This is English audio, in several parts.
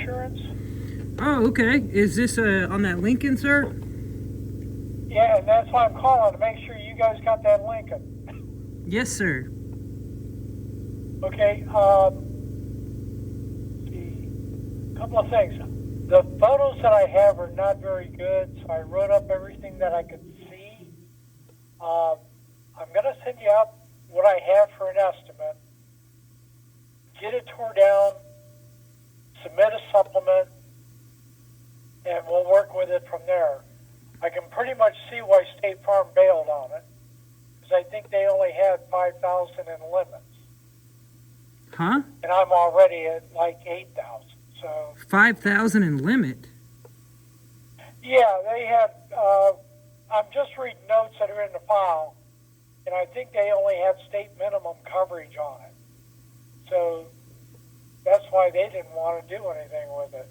insurance. Oh, okay. Is this on that Lincoln, sir? Yeah, and that's why I'm calling to make sure you guys got that Lincoln. Yes, sir. Okay. See, a couple of things. The photos that I have are not very good, so I wrote up everything that I could see. I'm going to send you out what I have for an estimate. Get it tore down, submit a supplement, and we'll work with it from there. I can pretty much see why State Farm bailed on it, because I think they only had 5,000 in limits, Huh? and I'm already at like 8,000. So 5,000 in limit. yeah, they had. I'm just reading notes that are in the file, and I think they only had state minimum coverage on it. So that's why they didn't want to do anything with it.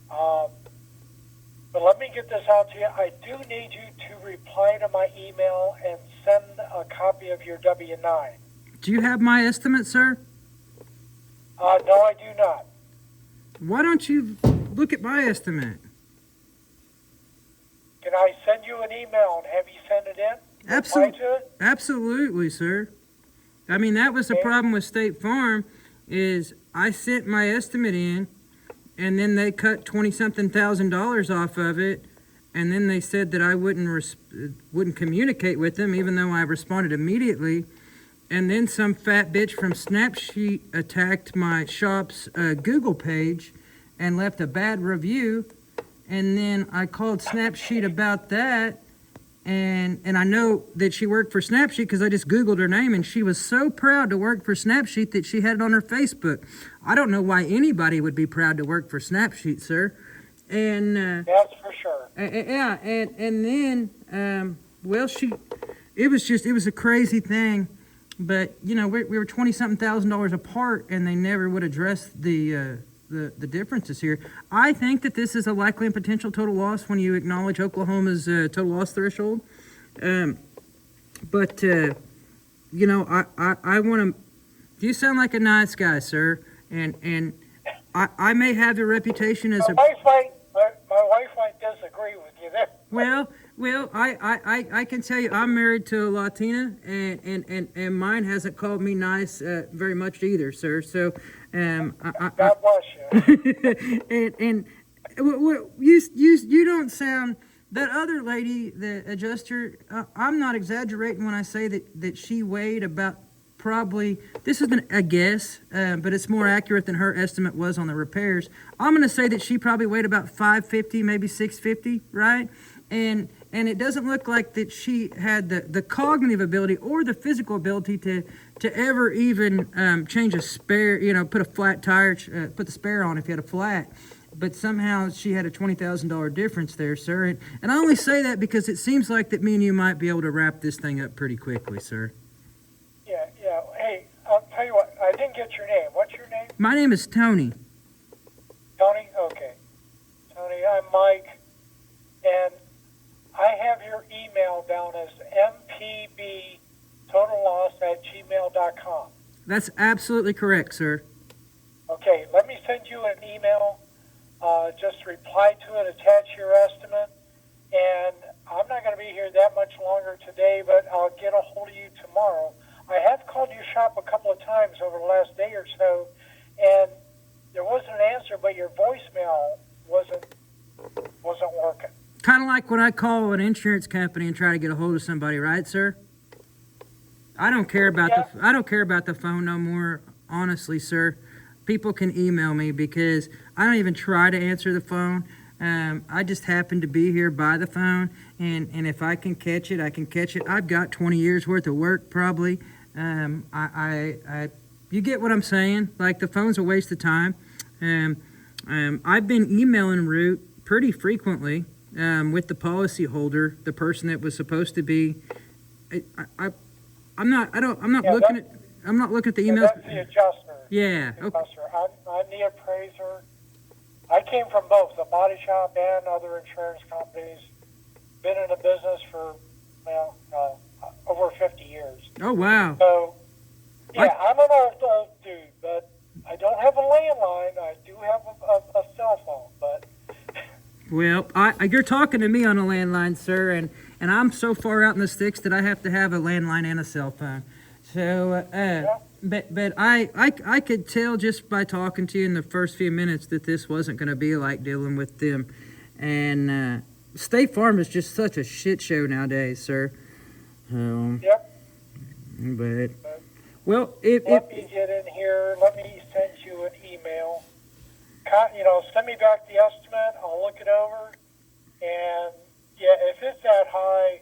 But let me get this out to you. I do need you to reply to my email and send a copy of your W-9. Do you have my estimate, sir? No, I do not. Why don't you look at my estimate? Can I send you an email and have you send it in? Absolutely. Reply to it? Absolutely, sir. I mean, that was the Okay. problem with State Farm is I sent my estimate in, and then they cut $20-something thousand off of it, and then they said that I wouldn't communicate with them, even though I responded immediately. And then some fat bitch from Snapsheet attacked my shop's Google page and left a bad review. And then I called Snapsheet about that. And I know that she worked for Snapsheet because I just Googled her name, and she was so proud to work for Snapsheet that she had it on her Facebook. I don't know why anybody would be proud to work for Snapsheet, sir. And That's for sure. yeah, and then well, it was a crazy thing, but you know we were $20-something thousand apart, and they never would address the differences here. I think that this is a likely and potential total loss when you acknowledge Oklahoma's total loss threshold. But you know, I want to. You sound like a nice guy, sir, and I may have a reputation as a. My wife might disagree with you there. Well, I can tell you I'm married to a Latina, and mine hasn't called me nice very much either, sir. So, God bless you. and you don't sound that other lady, the adjuster. I'm not exaggerating when I say that she weighed about probably, this isn't a guess, but it's more accurate than her estimate was on the repairs. I'm going to say that she probably weighed about 550, maybe 650, right? And it doesn't look like that she had the cognitive ability or the physical ability to ever even change a spare, you know, put a flat tire, put the spare on if you had a flat. But somehow she had a $20,000 difference there, sir. And I only say that because it seems like that me and you might be able to wrap this thing up pretty quickly, sir. Yeah. Hey, I'll tell you what. I didn't get your name. What's your name? My name is Tony. Tony? Okay. Tony, I'm Mike. And I have your email down as mpbtotalloss@gmail.com. That's absolutely correct, sir. Okay, let me send you an email. Just reply to it, attach your estimate. And I'm not going to be here that much longer today, but I'll get a hold of you tomorrow. I have called your shop a couple of times over the last day or so, and there wasn't an answer, but your voicemail wasn't working. Kind of like when I call an insurance company and try to get a hold of somebody, right, sir? I don't care about the phone no more, honestly, sir. People can email me because I don't even try to answer the phone. I just happen to be here by the phone, and if I can catch it, I can catch it. I've got 20 years worth of work probably. You get what I'm saying? Like the phone's a waste of time. I've been emailing Root pretty frequently with the policyholder, the person that was supposed to be. I'm not looking at the emails. That's the adjuster. Yeah. The Okay. adjuster. I'm the appraiser. I came from both the body shop and other insurance companies. Been in the business for over 50 years. Oh wow. So, yeah, I'm an old dude, but I don't have a landline. I do have a cell phone, but Well, you're talking to me on a landline, sir, and I'm so far out in the sticks that I have to have a landline and a cell phone. So, yeah. but I could tell just by talking to you in the first few minutes that this wasn't going to be like dealing with them. And State Farm is just such a shit show nowadays, sir. Yep. But, well, if Let me get in here. Let me send you an email. Send me back the estimate. I'll look it over. And, yeah, if it's that high,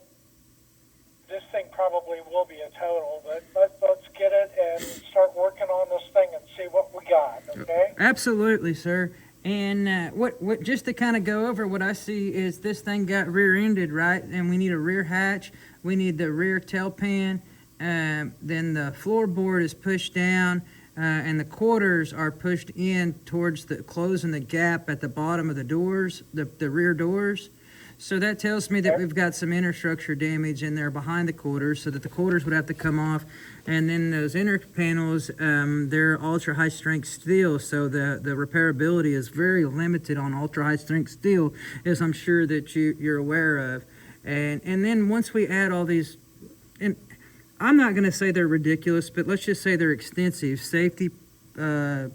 this thing probably will be a total. But let's get it and start working on this thing and see what we got, okay? Absolutely, sir. And what just to kind of go over what I see is this thing got rear-ended, right? And we need a rear hatch. We need the rear tail pan. Then the floorboard is pushed down, and the quarters are pushed in towards closing the gap at the bottom of the doors, the rear doors. So that tells me that we've got some inner structure damage in there behind the quarters, so that the quarters would have to come off. And then those inner panels, they're ultra high strength steel, so the repairability is very limited on ultra high strength steel, as I'm sure that you're aware of. And then once we add all these, and I'm not going to say they're ridiculous, but let's just say they're extensive safety. What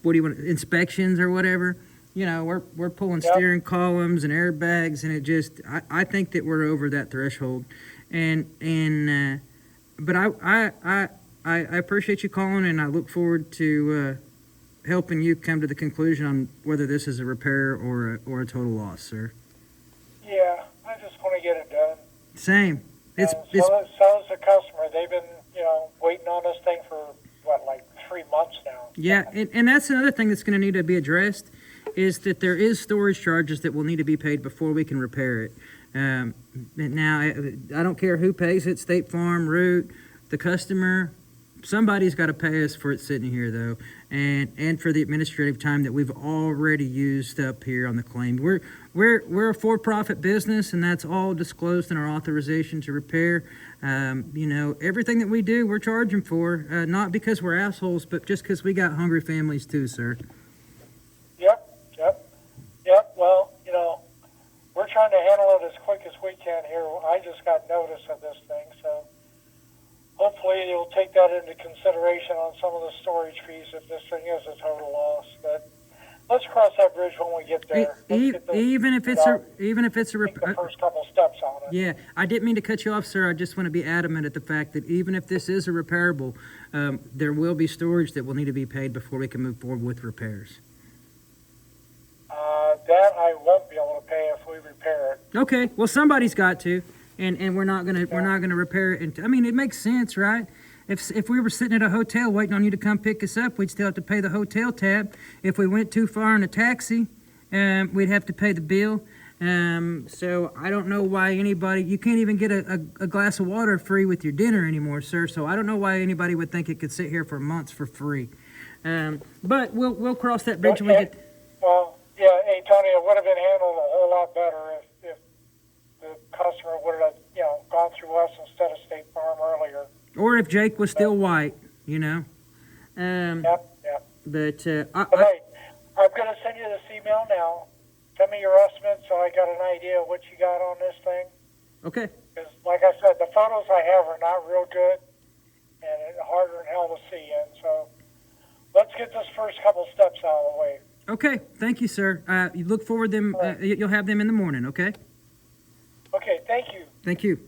do you want? Inspections or whatever. We're pulling steering columns and airbags, and it just I think that we're over that threshold. But I appreciate you calling, and I look forward to helping you come to the conclusion on whether this is a repair or a total loss, sir. Yeah, I just want to get it done. Same. So is the customer. They've been, waiting on this thing for, like 3 months now. Yeah, and that's another thing that's going to need to be addressed, is that there is storage charges that will need to be paid before we can repair it. Now, I don't care who pays it, State Farm, Root, the customer. Somebody's got to pay us for it sitting here, though, and for the administrative time that we've already used up here on the claim. We're a for-profit business, and that's all disclosed in our authorization to repair. Everything that we do, we're charging for, not because we're assholes, but just because we got hungry families too, sir. Yep. Well, we're trying to handle it as quick as we can here. I just got notice of this thing, so hopefully you'll take that into consideration on some of the storage fees if this thing is a total loss. But let's cross that bridge when we get there. Even if it's take the first couple steps on it. Yeah, I didn't mean to cut you off, sir. I just want to be adamant at the fact that even if this is a repairable, there will be storage that will need to be paid before we can move forward with repairs. That I won't be able to pay if we repair it. Okay, well somebody's got to, and we're not gonna repair it. I mean, it makes sense, right? If we were sitting at a hotel waiting on you to come pick us up, we'd still have to pay the hotel tab. If we went too far in a taxi, we'd have to pay the bill. So I don't know why you can't even get a glass of water free with your dinner anymore, sir. So I don't know why anybody would think it could sit here for months for free. But we'll cross that bridge when we get. Well, yeah, hey Tony, it would have been handled a whole lot better if the customer would have, gone through us instead of State Farm earlier. Or if Jake was still white, Yep. But hey, I'm going to send you this email now. Send me your estimate so I got an idea of what you got on this thing. Okay. Because, like I said, the photos I have are not real good and it's harder than hell to see in. So let's get this first couple steps out of the way. Okay. Thank you, sir. You look forward to them. You'll have them in the morning. Okay. Okay. Thank you. Thank you.